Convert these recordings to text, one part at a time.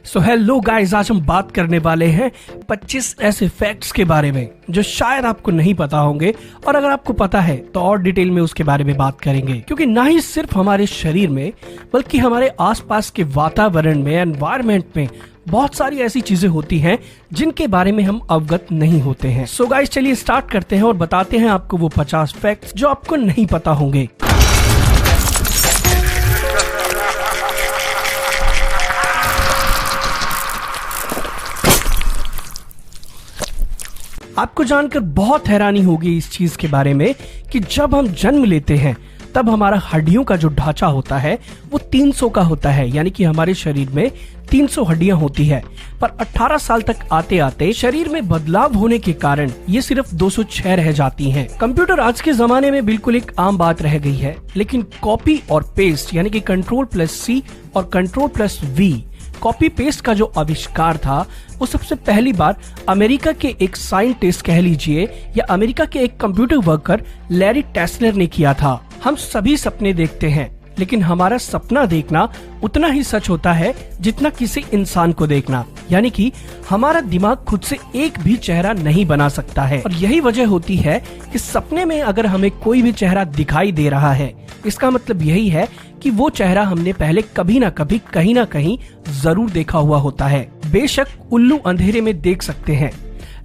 So hello guys, आज हम बात करने वाले हैं 25 ऐसे फैक्ट्स के बारे में जो शायद आपको नहीं पता होंगे, और अगर आपको पता है तो और डिटेल में उसके बारे में बात करेंगे। क्योंकि ना ही सिर्फ हमारे शरीर में बल्कि हमारे आसपास के वातावरण में, एनवायरनमेंट में बहुत सारी ऐसी चीजें होती हैं जिनके बारे में हम अवगत नहीं होते हैं। सो गाइस, चलिए स्टार्ट करते हैं और बताते हैं आपको वो 50 फैक्ट्स जो आपको नहीं पता होंगे। आपको जानकर बहुत हैरानी होगी इस चीज के बारे में कि जब हम जन्म लेते हैं तब हमारा हड्डियों का जो ढांचा होता है वो 300 का होता है, यानी कि हमारे शरीर में 300 हड्डियां होती है। पर 18 साल तक आते आते शरीर में बदलाव होने के कारण ये सिर्फ 206 रह जाती हैं। कंप्यूटर आज के जमाने में बिल्कुल एक आम बात रह गई है, लेकिन कॉपी और पेस्ट यानी कि Ctrl+C और Ctrl+V कॉपी पेस्ट का जो आविष्कार था वो सबसे पहली बार अमेरिका के एक साइंटिस्ट कह लीजिए या अमेरिका के एक कंप्यूटर वर्कर लैरी टेस्लर ने किया था। हम सभी सपने देखते हैं, लेकिन हमारा सपना देखना उतना ही सच होता है जितना किसी इंसान को देखना, यानी कि हमारा दिमाग खुद से एक भी चेहरा नहीं बना सकता है। और यही वजह होती है कि सपने में अगर हमें कोई भी चेहरा दिखाई दे रहा है, इसका मतलब यही है कि वो चेहरा हमने पहले कभी ना कभी कहीं ना कहीं जरूर देखा हुआ होता है। बेशक उल्लू अंधेरे में देख सकते हैं,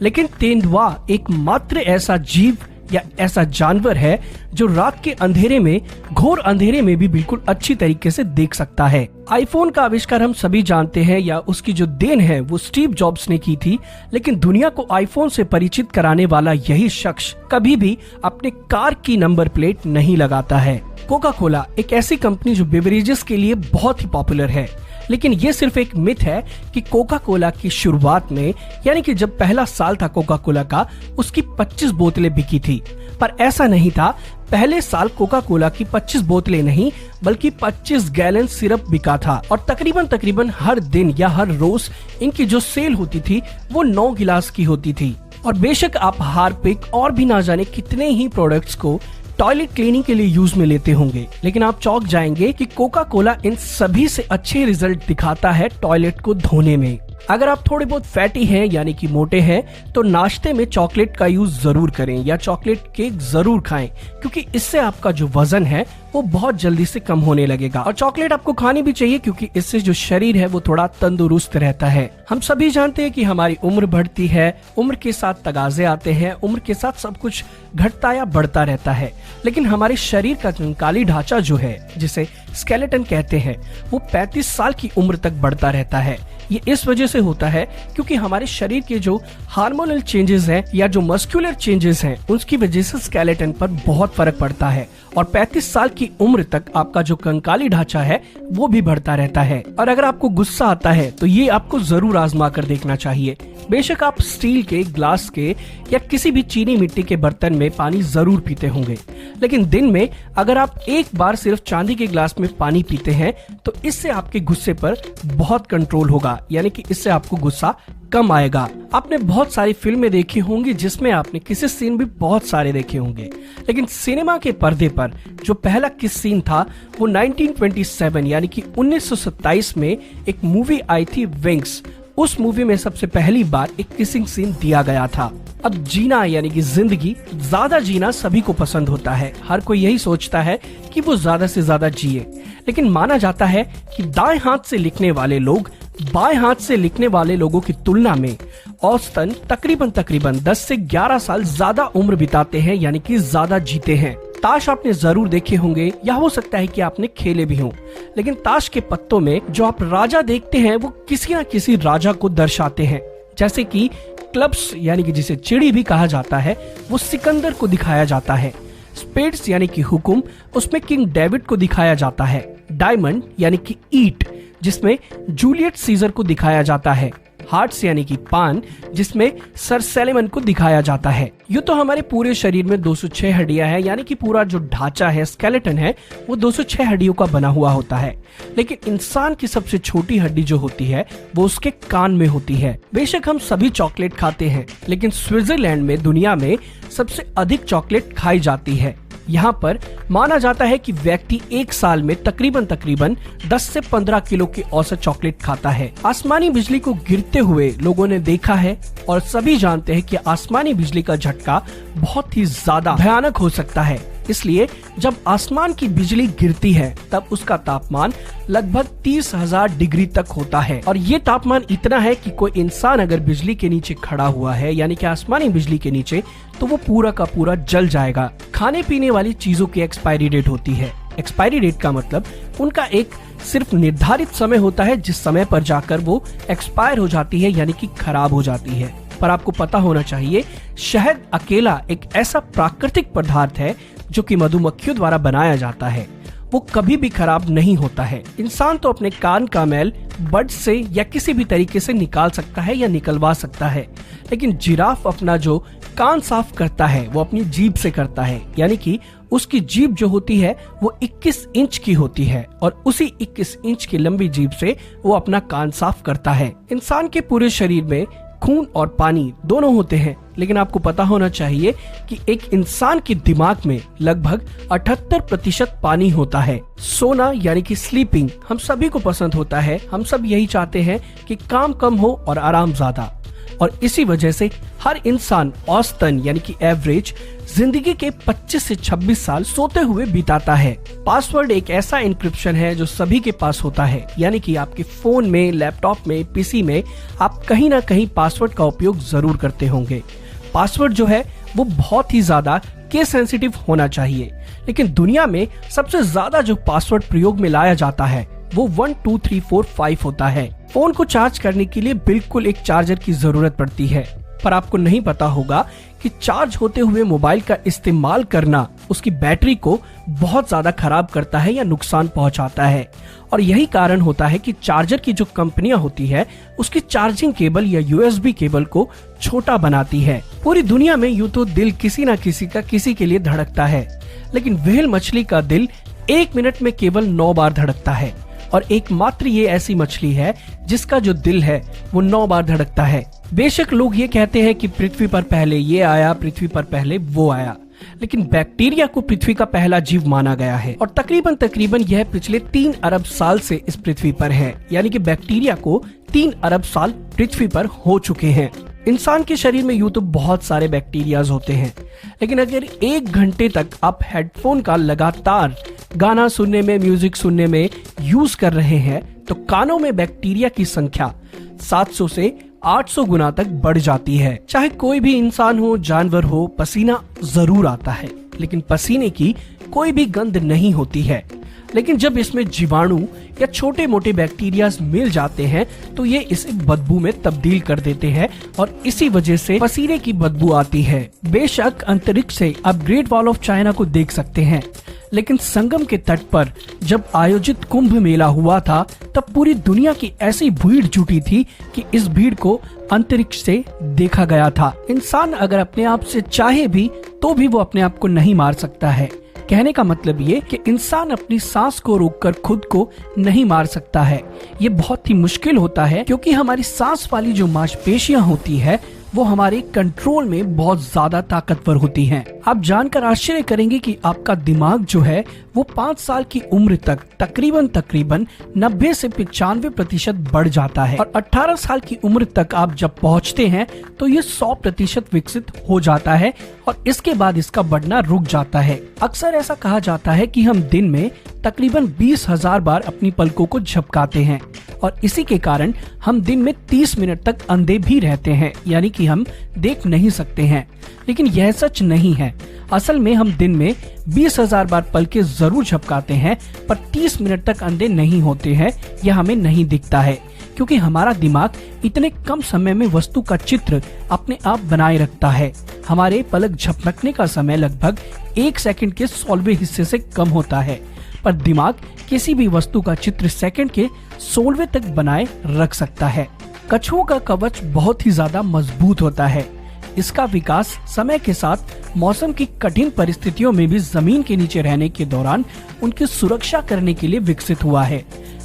लेकिन तेंदुआ एकमात्र ऐसा जीव या ऐसा जानवर है जो रात के अंधेरे में, घोर अंधेरे में भी बिल्कुल अच्छी तरीके से देख सकता है। आईफोन का आविष्कार हम सभी जानते हैं या उसकी जो देन है वो स्टीव जॉब्स ने की थी, लेकिन दुनिया को आईफोन से परिचित कराने वाला यही शख्स कभी भी अपने कार की नंबर प्लेट नहीं लगाता है। कोका कोला एक ऐसी कंपनी जो बेवरेजेस के लिए बहुत ही पॉपुलर है, लेकिन ये सिर्फ एक मिथ है कि कोका कोला की शुरुआत में, यानी कि जब पहला साल था कोका कोला का, उसकी 25 बोतलें बिकी थी। पर ऐसा नहीं था। पहले साल कोका कोला की 25 बोतलें नहीं बल्कि 25 गैलन सिरप बिका था, और तकरीबन हर दिन या हर रोज इनकी जो सेल होती थी वो 9 गिलास की होती थी। और बेशक आप हार्पिक और भी ना जाने कितने ही प्रोडक्ट्स को टॉयलेट क्लीनिंग के लिए यूज में लेते होंगे, लेकिन आप चौंक जाएंगे कि कोका कोला इन सभी से अच्छे रिजल्ट दिखाता है टॉयलेट को धोने में। अगर आप थोड़े बहुत फैटी हैं यानी कि मोटे हैं तो नाश्ते में चॉकलेट का यूज जरूर करें या चॉकलेट केक जरूर खाएं, क्योंकि इससे आपका जो वजन है वो बहुत जल्दी से कम होने लगेगा। और चॉकलेट आपको खानी भी चाहिए क्योंकि इससे जो शरीर है वो थोड़ा तंदुरुस्त रहता है। हम सभी जानते हैं कि हमारी उम्र बढ़ती है, उम्र के साथ तगाजे आते हैं, उम्र के साथ सब कुछ घटता या बढ़ता रहता है, लेकिन हमारे शरीर का कंकाली ढांचा जो है, जिसे स्केलेटन कहते हैं, वो 35 साल की उम्र तक बढ़ता रहता है। ये इस वजह से होता है क्योंकि हमारे शरीर के जो हार्मोनल चेंजेस हैं या जो मस्कुलर चेंजेस हैं उसकी वजह से स्केलेटन पर बहुत फर्क पड़ता है, और 35 साल की उम्र तक आपका जो कंकाली ढांचा है वो भी बढ़ता रहता है। और अगर आपको गुस्सा आता है तो ये आपको जरूर आजमा कर देखना चाहिए। बेशक आप स्टील के, ग्लास के या किसी भी चीनी मिट्टी के बर्तन में पानी जरूर पीते होंगे, लेकिन दिन में अगर आप एक बार सिर्फ चांदी के ग्लास में पानी पीते हैं तो इससे आपके गुस्से पर बहुत कंट्रोल होगा, यानी कि इससे आपको गुस्सा कम आएगा। आपने बहुत सारी फिल्में देखी होंगी जिसमें आपने किसी सीन भी बहुत सारे देखे होंगे, लेकिन सिनेमा के पर्दे पर जो पहला किस सीन था वो 1927 यानी कि 1927 में एक मूवी आई थी विंग्स। उस मूवी में सबसे पहली बार एक किसिंग सीन दिया गया था। अब जीना यानी कि जिंदगी, ज्यादा जीना सभी को पसंद होता है, हर कोई यही सोचता है कि वो ज्यादा से ज्यादा जिए, लेकिन माना जाता है कि दाएं हाथ से लिखने वाले लोग बाएं हाथ से लिखने वाले लोगों की तुलना में औसतन तकरीबन 10 से 11 साल ज्यादा उम्र बिताते हैं, यानी कि ज्यादा जीते हैं। ताश आपने जरूर देखे होंगे या हो सकता है कि आपने खेले भी हों, लेकिन ताश के पत्तों में जो आप राजा देखते हैं वो किसी न किसी राजा को दर्शाते हैं। जैसे कि क्लब्स यानी कि जिसे चिड़ी भी कहा जाता है वो सिकंदर को दिखाया जाता है। स्पेड्स यानी कि हुकुम, उसमें किंग डेविड को दिखाया जाता है। डायमंड यानी कि ईट, जिसमें जूलियट सीजर को दिखाया जाता है। हार्ट्स यानी कि पान, जिसमें सर सैलेमन को दिखाया जाता है। यूँ तो हमारे पूरे शरीर में 206 हड्डियां हैं, यानी कि पूरा जो ढांचा है, स्केलेटन है, वो 206 हड्डियों का बना हुआ होता है, लेकिन इंसान की सबसे छोटी हड्डी जो होती है वो उसके कान में होती है। बेशक हम सभी चॉकलेट खाते हैं, लेकिन स्विट्जरलैंड में दुनिया में सबसे अधिक चॉकलेट खाई जाती है। यहाँ पर माना जाता है कि व्यक्ति एक साल में तकरीबन 10 से 15 किलो की औसत चॉकलेट खाता है। आसमानी बिजली को गिरते हुए लोगों ने देखा है और सभी जानते हैं कि आसमानी बिजली का झटका बहुत ही ज्यादा भयानक हो सकता है। इसलिए जब आसमान की बिजली गिरती है तब उसका तापमान लगभग 30,000 डिग्री तक होता है और ये तापमान इतना है कि कोई इंसान अगर बिजली के नीचे खड़ा हुआ है यानी कि आसमानी बिजली के नीचे तो वो पूरा का पूरा जल जाएगा। खाने पीने वाली चीजों की एक्सपायरी डेट होती है। एक्सपायरी डेट का मतलब उनका एक सिर्फ निर्धारित समय होता है जिस समय पर जाकर वो एक्सपायर हो जाती है यानी कि खराब हो जाती है। पर आपको पता होना चाहिए शहद अकेला एक ऐसा प्राकृतिक पदार्थ है जो कि मधुमक्खियों द्वारा बनाया जाता है, वो कभी भी खराब नहीं होता है। इंसान तो अपने कान का मैल बड से या किसी भी तरीके से निकाल सकता है या निकलवा सकता है, लेकिन जिराफ अपना जो कान साफ करता है वो अपनी जीभ से करता है, यानी कि उसकी जीभ जो होती है वो 21 इंच की होती है और उसी 21 इंच की लंबी जीभ से वो अपना कान साफ करता है। इंसान के पूरे शरीर में खून और पानी दोनों होते हैं, लेकिन आपको पता होना चाहिए कि एक इंसान के दिमाग में लगभग 78% पानी होता है। सोना यानी कि स्लीपिंग हम सभी को पसंद होता है। हम सब यही चाहते हैं कि काम कम हो और आराम ज्यादा, और इसी वजह से हर इंसान औसतन यानी कि एवरेज जिंदगी के 25 से 26 साल सोते हुए बिताता है। पासवर्ड एक ऐसा इंक्रिप्शन है जो सभी के पास होता है, यानी कि आपके फोन में, लैपटॉप में, पीसी में आप कहीं ना कहीं पासवर्ड का उपयोग जरूर करते होंगे। पासवर्ड जो है वो बहुत ही ज्यादा केस सेंसिटिव होना चाहिए, लेकिन दुनिया में सबसे ज्यादा जो पासवर्ड प्रयोग में लाया जाता है वो 1 2 3 4 5 होता है। फोन को चार्ज करने के लिए बिल्कुल एक चार्जर की जरूरत पड़ती है, पर आपको नहीं पता होगा कि चार्ज होते हुए मोबाइल का इस्तेमाल करना उसकी बैटरी को बहुत ज्यादा खराब करता है या नुकसान पहुंचाता है। और यही कारण होता है कि चार्जर की जो कंपनियां होती है उसकी चार्जिंग केबल या यूएसबी केबल को छोटा बनाती है। पूरी दुनिया में यूं तो दिल किसी न किसी का किसी के लिए धड़कता है, लेकिन व्हेल मछली का दिल 1 मिनट में केवल 9 बार धड़कता है और एकमात्र ये ऐसी मछली है जिसका जो दिल है वो 9 बार धड़कता है। बेशक लोग ये कहते हैं कि पृथ्वी पर पहले ये आया, पृथ्वी पर पहले वो आया, लेकिन बैक्टीरिया को पृथ्वी का पहला जीव माना गया है और तकरीबन यह पिछले 3 अरब साल से इस पृथ्वी पर है, यानी कि बैक्टीरिया को 3 अरब साल पृथ्वी पर हो चुके हैं। इंसान के शरीर में यूं तो बहुत सारे बैक्टीरियाज होते हैं, लेकिन अगर 1 घंटे तक आप हेडफोन का लगातार गाना सुनने में, म्यूजिक सुनने में यूज कर रहे हैं तो कानों में बैक्टीरिया की संख्या 700 से 800 गुना तक बढ़ जाती है। चाहे कोई भी इंसान हो, जानवर हो, पसीना जरूर आता है, लेकिन पसीने की कोई भी गंध नहीं होती है। लेकिन जब इसमें जीवाणु या छोटे मोटे बैक्टीरिया मिल जाते हैं तो ये इसे बदबू में तब्दील कर देते हैं और इसी वजह से पसीने की बदबू आती है। बेशक अंतरिक्ष से आप ग्रेट वॉल ऑफ चाइना को देख सकते हैं, लेकिन संगम के तट पर जब आयोजित कुंभ मेला हुआ था तब पूरी दुनिया की ऐसी भीड़ जुटी थी कि इस भीड़ को अंतरिक्ष से देखा गया था। इंसान अगर अपने आप से चाहे भी तो भी वो अपने आप को नहीं मार सकता है। कहने का मतलब ये कि इंसान अपनी सांस को रोककर खुद को नहीं मार सकता है। ये बहुत ही मुश्किल होता है क्योंकि हमारी सांस वाली जो मांसपेशियां होती है वो हमारे कंट्रोल में बहुत ज्यादा ताकतवर होती हैं। आप जानकर आश्चर्य करेंगे कि आपका दिमाग जो है वो 5 साल की उम्र तक तकरीबन 90 से 95% बढ़ जाता है और 18 साल की उम्र तक आप जब पहुंचते हैं तो ये 100% विकसित हो जाता है और इसके बाद इसका बढ़ना रुक जाता है। अक्सर ऐसा कहा जाता है कि हम दिन में तकरीबन 20,000 बार अपनी पलकों को झपकाते हैं और इसी के कारण हम दिन में 30 मिनट तक अंधे भी रहते हैं, यानी कि हम देख नहीं सकते हैं। लेकिन यह सच नहीं है। असल में हम दिन में 20,000 बार पलकें जरूर झपकाते हैं पर 30 मिनट तक अंधे नहीं होते हैं, यह हमें नहीं दिखता है क्योंकि हमारा दिमाग इतने कम समय में वस्तु का चित्र अपने आप बनाए रखता है। हमारे पलक झपकने का समय लगभग 1 सेकंड के 16वें हिस्से से कम होता है, पर दिमाग किसी भी वस्तु का चित्र सेकंड के 16वें तक बनाए रख सकता है। कछुओं का कवच बहुत ही ज्यादा मजबूत होता है। इसका विकास समय के साथ मौसम की कठिन परिस्थितियों में भी जमीन के नीचे रहने के दौरान उनकी सुरक्षा करने के लिए विकसित हुआ है।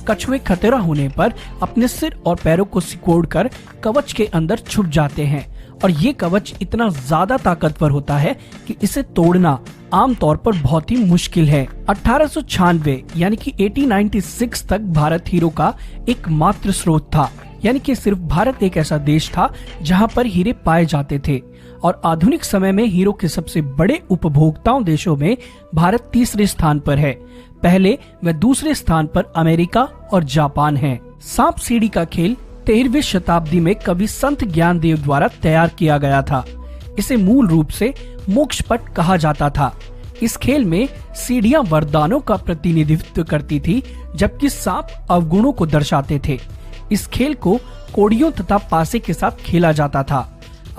कछुए खतरा होने पर अपने सिर और पैरों को सिकोड़कर कवच के अंदर छुप जाते हैं और ये कवच इतना ज्यादा ताकतवर होता है कि इसे तोड़ना आमतौर पर बहुत ही मुश्किल है। 1896 यानी कि 1896 तक भारत हीरो का एकमात्र स्रोत था, यानी कि सिर्फ भारत एक ऐसा देश था जहां पर हीरे पाए जाते थे। और आधुनिक समय में हीरो के सबसे बड़े उपभोक्ताओं देशों में भारत तीसरे स्थान पर है। पहले व दूसरे स्थान पर अमेरिका और जापान है। सांप सीढ़ी का खेल 13वीं शताब्दी में कवि संत ज्ञानदेव द्वारा तैयार किया गया था। इसे मूल रूप से मोक्ष पट कहा जाता था। इस खेल में सीढ़ियां वरदानों का प्रतिनिधित्व करती थी, जबकि सांप अवगुणों को दर्शाते थे। इस खेल को कोड़ियों तथा पासे के साथ खेला जाता था।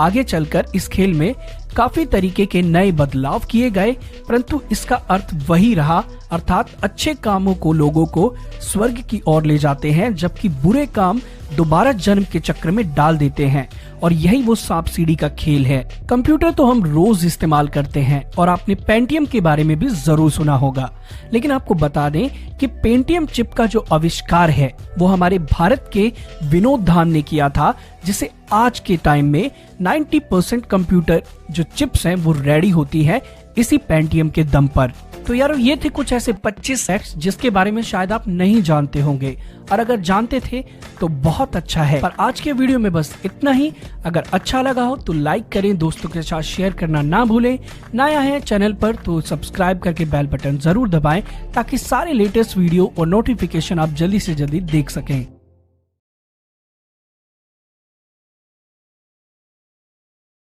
आगे चलकर इस खेल में काफी तरीके के नए बदलाव किए गए, परंतु इसका अर्थ वही रहा, अर्थात अच्छे कामों को लोगों को स्वर्ग की ओर ले जाते हैं, जबकि बुरे काम दोबारा जन्म के चक्र में डाल देते हैं। और यही वो सांप सीढ़ी का खेल है। कंप्यूटर तो हम रोज इस्तेमाल करते हैं और आपने पेंटियम के बारे में भी जरूर सुना होगा, लेकिन आपको बता दें कि पेंटियम चिप का जो आविष्कार है वो हमारे भारत के विनोद धाम ने किया था, जिसे आज के टाइम में 90% कंप्यूटर जो चिप्स हैं वो रेडी होती है इसी पेंटियम के दम पर। तो यारो ये थे कुछ ऐसे 25 फैक्ट्स जिसके बारे में शायद आप नहीं जानते होंगे, और अगर जानते थे तो बहुत अच्छा है। पर आज के वीडियो में बस इतना ही। अगर अच्छा लगा हो तो लाइक करें, दोस्तों के साथ शेयर करना ना भूलें। नया है चैनल पर तो सब्सक्राइब करके बेल बटन जरूर दबाएं, ताकि सारे लेटेस्ट वीडियो और नोटिफिकेशन आप जल्दी से जल्दी देख सकें।